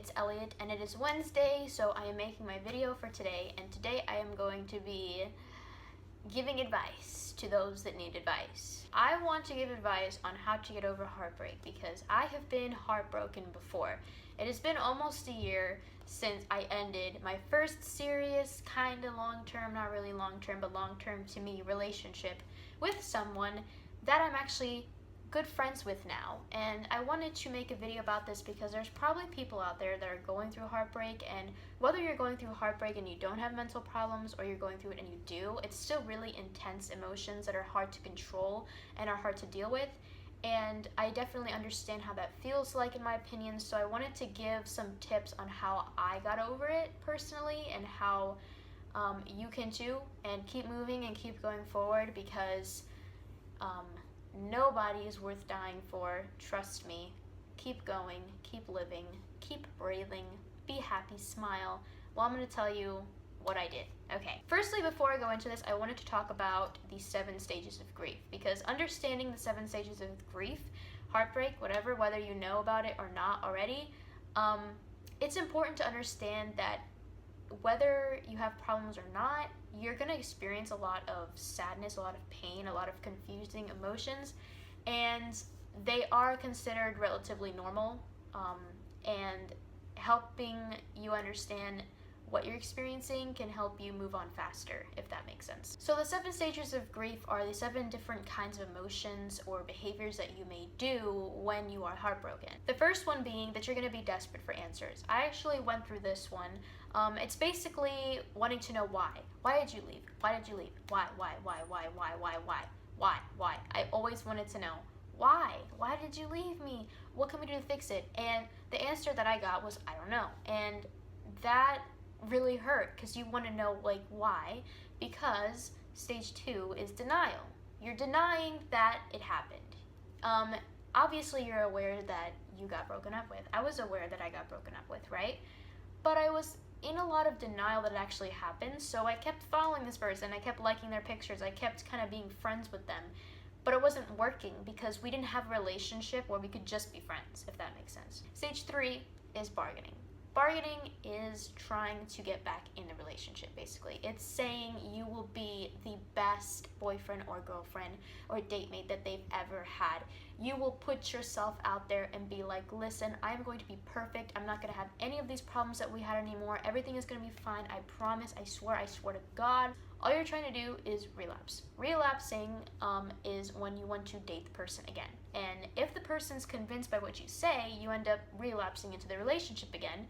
it's Elliot and it is Wednesday, so I am making my video for today, and today I am going to be giving advice to those that need advice. I want to give advice on how to get over heartbreak because I have been heartbroken before. It has been almost a year since I ended my first serious, kind of long-term, not really long-term, but long-term to me relationship with someone that I'm actually good friends with now. And I wanted to make a video about this because there's probably people out there that are going through heartbreak, and whether you're going through heartbreak and you don't have mental problems or you're going through it and you do, it's still really intense emotions that are hard to control and are hard to deal with. And I definitely understand how that feels like, in my opinion, so I wanted to give some tips on how I got over it personally and how you can too, and keep moving and keep going forward because nobody is worth dying for. Trust me. Keep going, keep living, keep breathing, be happy, smile. Well, I'm going to tell you what I did. Okay. Firstly, before I go into this, I wanted to talk about the 7 stages of grief, because understanding the 7 stages of grief, heartbreak, whatever, whether you know about it or not already, it's important to understand that whether you have problems or not, you're going to experience a lot of sadness, a lot of pain, a lot of confusing emotions, and they are considered relatively normal, and helping you understand what you're experiencing can help you move on faster, if that makes sense. So the 7 stages of grief are the 7 different kinds of emotions or behaviors that you may do when you are heartbroken. The first one being that you're going to be desperate for answers. I actually went through this one. It's basically wanting to know why. Why did you leave? Why did you leave? Why? I always wanted to know why. Why did you leave me? What can we do to fix it? And the answer that I got was, I don't know. And that really hurt because you want to know like why, because stage 2 is denial. You're denying that it happened. Obviously you're aware that you got broken up with. I was aware that I got broken up with, right? But I was in a lot of denial that it actually happened, so I kept following this person, I kept liking their pictures, I kept kind of being friends with them, but it wasn't working because we didn't have a relationship where we could just be friends, if that makes sense. Stage 3 is bargaining. Bargaining is trying to get back in a relationship, basically. It's saying you will be the best boyfriend or girlfriend or date mate that they've ever had. You will put yourself out there and be like, listen, I'm going to be perfect. I'm not going to have any of these problems that we had anymore. Everything is going to be fine. I promise. I swear to God. All you're trying to do is relapse. Relapsing is when you want to date the person again. And if the person's convinced by what you say, you end up relapsing into the relationship again.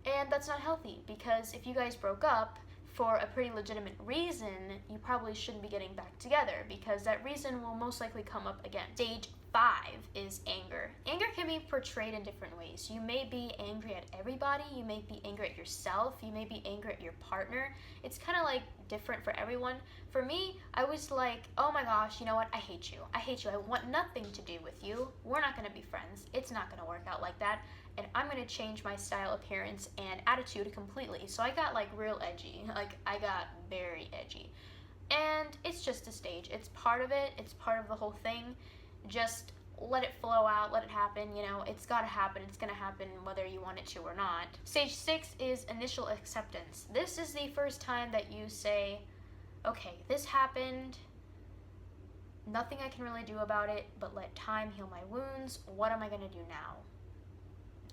And that's not healthy, because if you guys broke up for a pretty legitimate reason, you probably shouldn't be getting back together, because that reason will most likely come up again. Stage 5 is anger. Anger can be portrayed in different ways. You may be angry at everybody, you may be angry at yourself, you may be angry at your partner. It's kind of like different for everyone. For me, I was like, oh my gosh, you know what, I hate you. I hate you, I want nothing to do with you. We're not gonna be friends. It's not gonna work out like that. And I'm gonna change my style, appearance, and attitude completely. So I got like real edgy. Like I got very edgy. And it's just a stage. It's part of it. It's part of the whole thing. Just let it flow out, let it happen, you know, it's gotta happen, it's gonna happen whether you want it to or not. Stage 6 is initial acceptance. This is the first time that you say, okay, this happened, nothing I can really do about it, but let time heal my wounds. What am I gonna do now?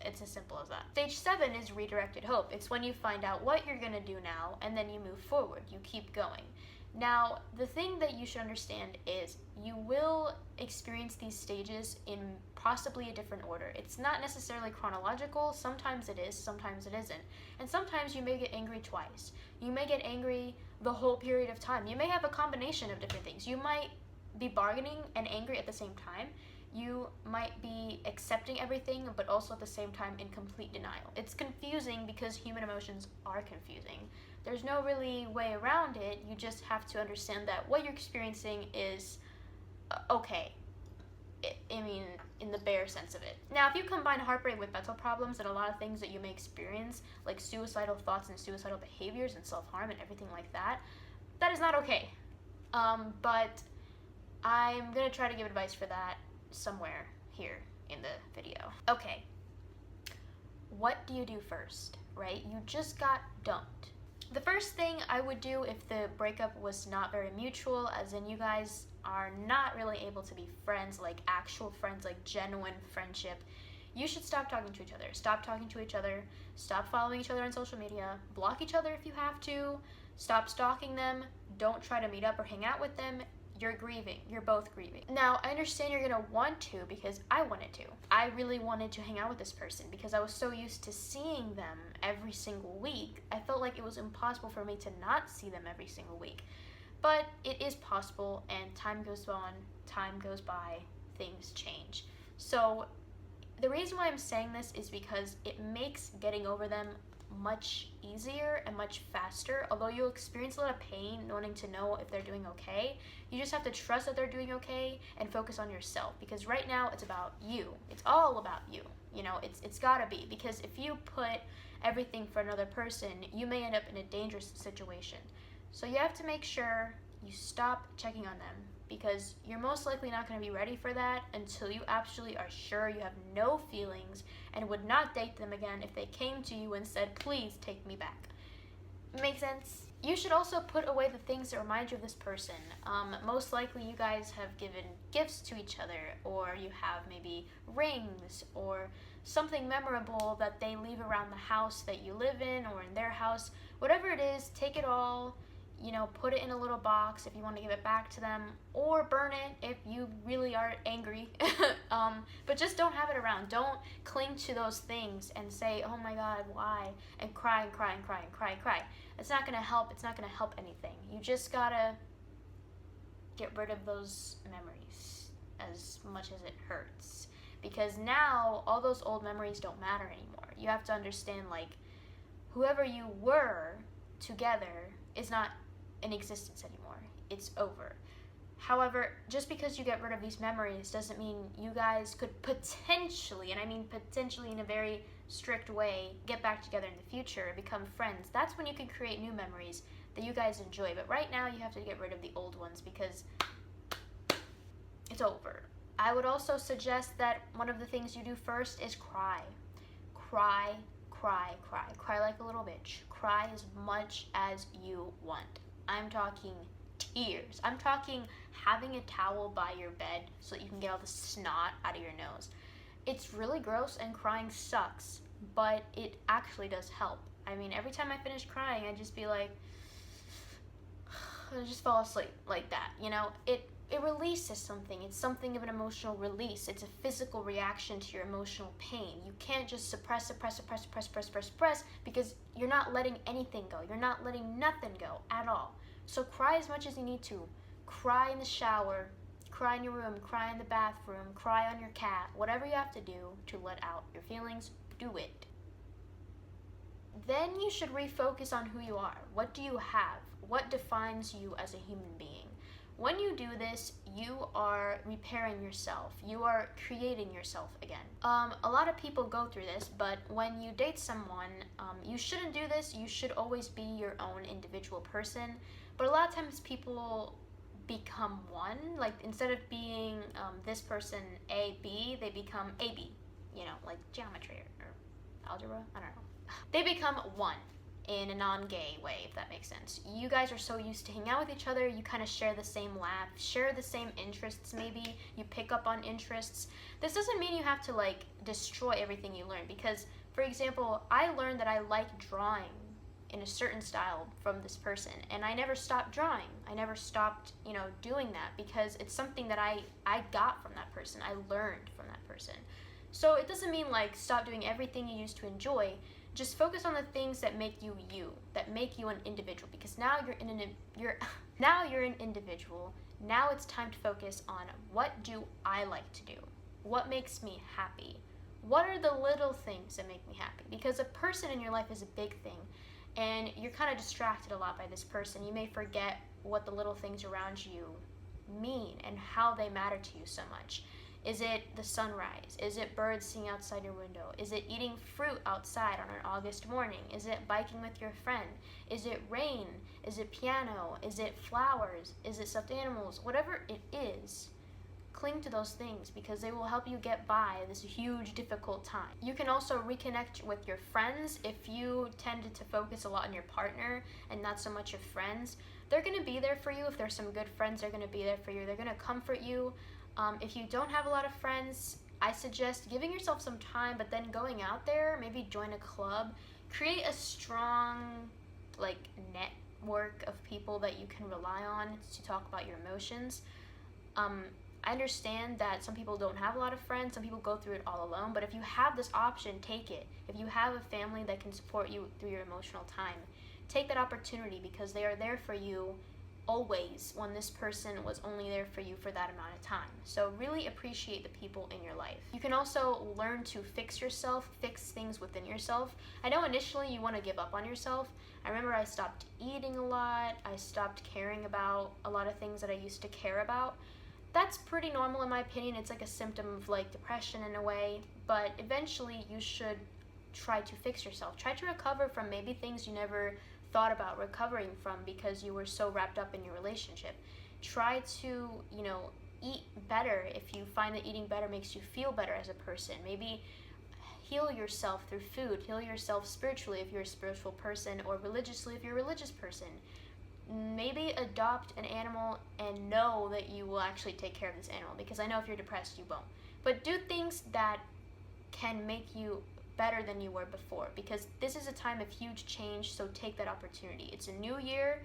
It's as simple as that. Stage 7 is redirected hope. It's when you find out what you're gonna do now, and then you move forward, you keep going. Now, the thing that you should understand is you will experience these stages in possibly a different order. It's not necessarily chronological. Sometimes it is, sometimes it isn't. And sometimes you may get angry twice. You may get angry the whole period of time. You may have a combination of different things. You might be bargaining and angry at the same time. You might be accepting everything, but also at the same time in complete denial. It's confusing because human emotions are confusing. There's no really way around it. You just have to understand that what you're experiencing is okay. I mean, in the bare sense of it. Now, if you combine heartbreak with mental problems and a lot of things that you may experience, like suicidal thoughts and suicidal behaviors and self-harm and everything like that, that is not okay. But I'm gonna try to give advice for that somewhere here in the video. Okay. what do you do first, right? You just got dumped. The first thing I would do if the breakup was not very mutual, as in you guys are not really able to be friends, like actual friends, like genuine friendship, you should stop talking to each other. Stop talking to each other. Stop following each other on social media. Block each other if you have to. Stop stalking them. Don't try to meet up or hang out with them. You're grieving. You're both grieving. Now, I understand you're gonna want to, because I wanted to. I really wanted to hang out with this person because I was so used to seeing them every single week. I felt like it was impossible for me to not see them every single week. But it is possible, and time goes on, time goes by, things change. So the reason why I'm saying this is because it makes getting over them much easier and much faster. Although you'll experience a lot of pain wanting to know if they're doing okay, you just have to trust that they're doing okay and focus on yourself, because right now it's about you. It's all about you. You know, it's gotta be, because if you put everything for another person, you may end up in a dangerous situation. So you have to make sure you stop checking on them, because you're most likely not going to be ready for that until you absolutely are sure you have no feelings and would not date them again if they came to you and said, please take me back. Make sense? You should also put away the things that remind you of this person. Most likely you guys have given gifts to each other, or you have maybe rings or something memorable that they leave around the house that you live in or in their house. Whatever it is, take it all. You know, put it in a little box if you want to give it back to them, or burn it if you really are angry. But just don't have it around. Don't cling to those things and say, oh my God, why? And cry and cry and cry and cry and cry. It's not going to help. It's not going to help anything. You just got to get rid of those memories as much as it hurts. Because now all those old memories don't matter anymore. You have to understand, like, whoever you were together is not in existence anymore. It's over. However, just because you get rid of these memories doesn't mean you guys could potentially, and I mean potentially in a very strict way, get back together in the future, become friends. That's when you can create new memories that you guys enjoy. But right now you have to get rid of the old ones because it's over. I would also suggest that one of the things you do first is cry. Cry, cry, cry. Cry like a little bitch. Cry as much as you want. I'm talking tears. I'm talking having a towel by your bed so that you can get all the snot out of your nose. It's really gross and crying sucks, but it actually does help. I mean, every time I finish crying, I just be like, I just fall asleep like that, you know? It releases something. It's something of an emotional release. It's a physical reaction to your emotional pain. You can't just suppress, because you're not letting anything go. You're not letting nothing go at all. So cry as much as you need to. Cry in the shower, cry in your room, cry in the bathroom, cry on your cat. Whatever you have to do to let out your feelings, do it. Then you should refocus on who you are. What do you have? What defines you as a human being? When you do this, you are repairing yourself. You are creating yourself again. A lot of people go through this, but when you date someone, you shouldn't do this. You should always be your own individual person. But a lot of times people become one. Like, instead of being this person A, B, they become AB. You know, like geometry or algebra. I don't know. They become one. In a non-gay way, if that makes sense. You guys are so used to hanging out with each other, you kind of share the same laugh, share the same interests maybe, you pick up on interests. This doesn't mean you have to, like, destroy everything you learn, because, for example, I learned that I like drawing in a certain style from this person, and I never stopped drawing. I never stopped, you know, doing that, because it's something that I got from that person. I learned from that person. So it doesn't mean, like, stop doing everything you used to enjoy. Just focus on the things that make you you, that make you an individual, because now you're an individual. Now it's time to focus on, what do I like to do? What makes me happy? What are the little things that make me happy? Because a person in your life is a big thing, and you're kind of distracted a lot by this person. You may forget what the little things around you mean and how they matter to you so much. Is it the sunrise? Is it birds singing outside your window? Is it eating fruit outside on an August morning? Is it biking with your friend? Is it rain? Is it piano? Is it flowers? Is it stuffed animals? Whatever it is, cling to those things because they will help you get by this huge, difficult time. You can also reconnect with your friends. If you tended to focus a lot on your partner and not so much your friends, they're going to be there for you. If there's some good friends, they're going to be there for you. They're going to comfort you. If you don't have a lot of friends, I suggest giving yourself some time, but then going out there, maybe join a club, create a strong network of people that you can rely on to talk about your emotions. I understand that some people don't have a lot of friends, some people go through it all alone, but if you have this option, take it. If you have a family that can support you through your emotional time, take that opportunity because they are there for you always when this person was only there for you for that amount of time. So really appreciate the people in your life. You can also learn to fix yourself, fix things within yourself. I know initially you want to give up on yourself. I remember I stopped eating a lot. I stopped caring about a lot of things that I used to care about. That's pretty normal in my opinion. It's like a symptom of depression in a way, but eventually you should try to fix yourself. Try to recover from maybe things you never thought about recovering from because you were so wrapped up in your relationship. Try to, eat better if you find that eating better makes you feel better as a person. Maybe heal yourself through food, heal yourself spiritually if you're a spiritual person, or religiously if you're a religious person. Maybe adopt an animal and know that you will actually take care of this animal, because I know if you're depressed you won't. But do things that can make you better than you were before, because this is a time of huge change, so take that opportunity. It's a new year,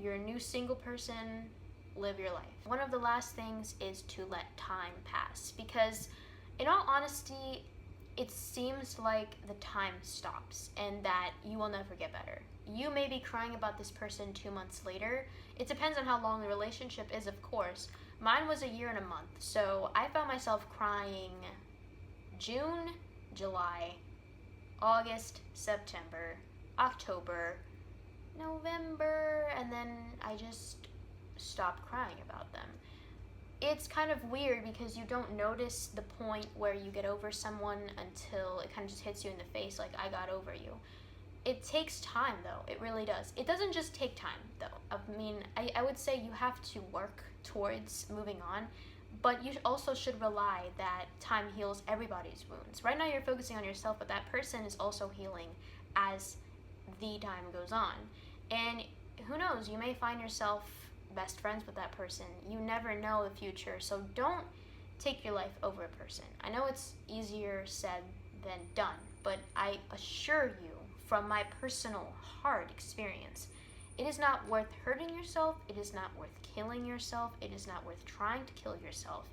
you're a new single person, live your life. One of the last things is to let time pass, because in all honesty, it seems like the time stops and that you will never get better. You may be crying about this person 2 months later. It depends on how long the relationship is, of course. Mine was a year and a month, so I found myself crying June, July, August, September, October, November, and then I just stopped crying about them. It's kind of weird because you don't notice the point where you get over someone until it kind of just hits you in the face like, I got over you. It takes time though, it really does. It doesn't just take time though. I would say you have to work towards moving on, but you also should rely that time heals everybody's wounds. Right now you're focusing on yourself, but that person is also healing as the time goes on. And who knows, you may find yourself best friends with that person. You never know the future, so don't take your life over a person. I know it's easier said than done, but I assure you from my personal hard experience, it is not worth hurting yourself, it is not worth killing yourself, it is not worth trying to kill yourself,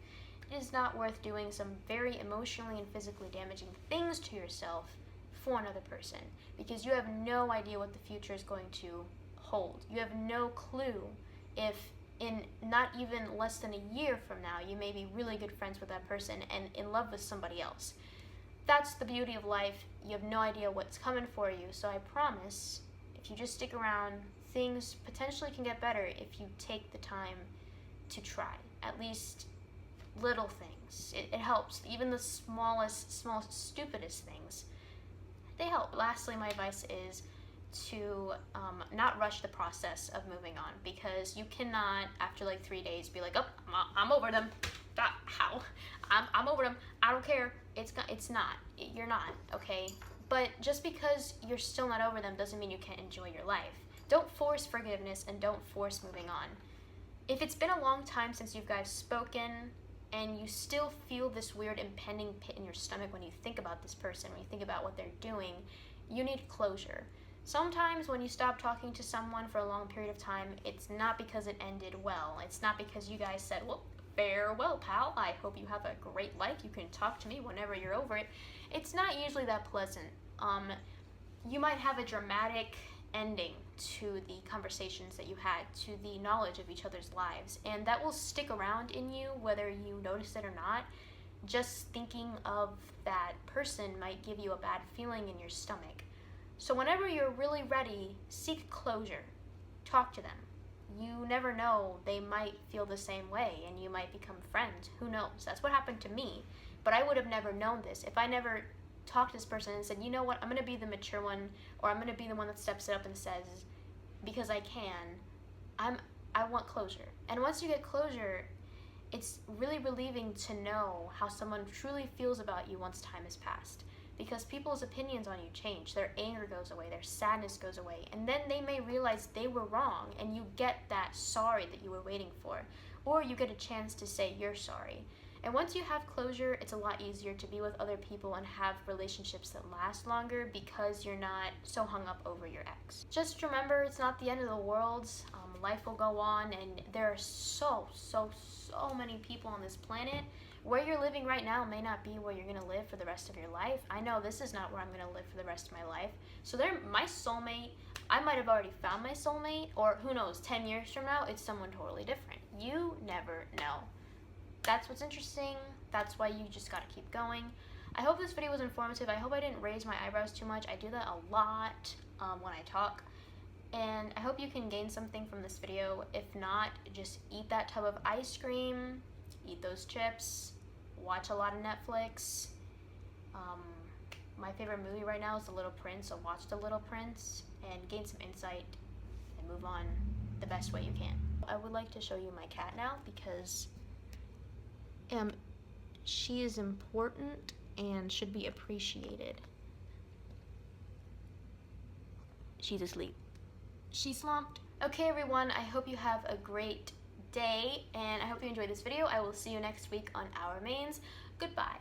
it is not worth doing some very emotionally and physically damaging things to yourself for another person, because you have no idea what the future is going to hold. You have no clue if in not even less than a year from now you may be really good friends with that person and in love with somebody else. That's the beauty of life. You have no idea what's coming for you, so I promise if you just stick around, things potentially can get better if you take the time to try. At least little things. It helps. Even the smallest, stupidest things, they help. Lastly, my advice is to not rush the process of moving on, because you cannot, after 3 days, be like, oh, I'm over them. How? I'm over them. I don't care. It's not. You're not, okay? But just because you're still not over them doesn't mean you can't enjoy your life. Don't force forgiveness and don't force moving on. If it's been a long time since you guys spoken and you still feel this weird impending pit in your stomach when you think about this person, when you think about what they're doing, you need closure. Sometimes when you stop talking to someone for a long period of time, it's not because it ended well. It's not because you guys said, well, farewell, pal. I hope you have a great life. You can talk to me whenever you're over it. It's not usually that pleasant. You might have a dramatic ending to the conversations that you had, to the knowledge of each other's lives, and that will stick around in you whether you notice it or not. Just thinking of that person might give you a bad feeling in your stomach. So whenever you're really ready, seek closure. Talk to them. You never know, they might feel the same way and you might become friends. Who knows? That's what happened to me. But I would have never known this if I never talked to this person and said, you know what, I'm going to be the mature one, or I'm going to be the one that steps up and says, because I can, I want closure. And once you get closure, it's really relieving to know how someone truly feels about you once time has passed. Because people's opinions on you change. Their anger goes away, their sadness goes away, and then they may realize they were wrong, and you get that sorry that you were waiting for. Or you get a chance to say you're sorry. And once you have closure, it's a lot easier to be with other people and have relationships that last longer because you're not so hung up over your ex. Just remember, it's not the end of the world. Life will go on, and there are so many people on this planet. Where you're living right now may not be where you're going to live for the rest of your life. I know this is not where I'm going to live for the rest of my life. So my soulmate, I might have already found my soulmate, or who knows, 10 years from now, it's someone totally different. You never know. That's what's interesting. That's why you just got to keep going. I hope this video was informative. I hope I didn't raise my eyebrows too much. I do that a lot when I talk. And I hope you can gain something from this video. If not, just eat that tub of ice cream, eat those chips, watch a lot of Netflix. My favorite movie right now is The Little Prince, so watch The Little Prince and gain some insight and move on the best way you can. I would like to show you my cat now because she is important and should be appreciated. She's asleep. She's slumped. Okay everyone, I hope you have a great day, and I hope you enjoyed this video. I will see you next week on Our Mains. Goodbye.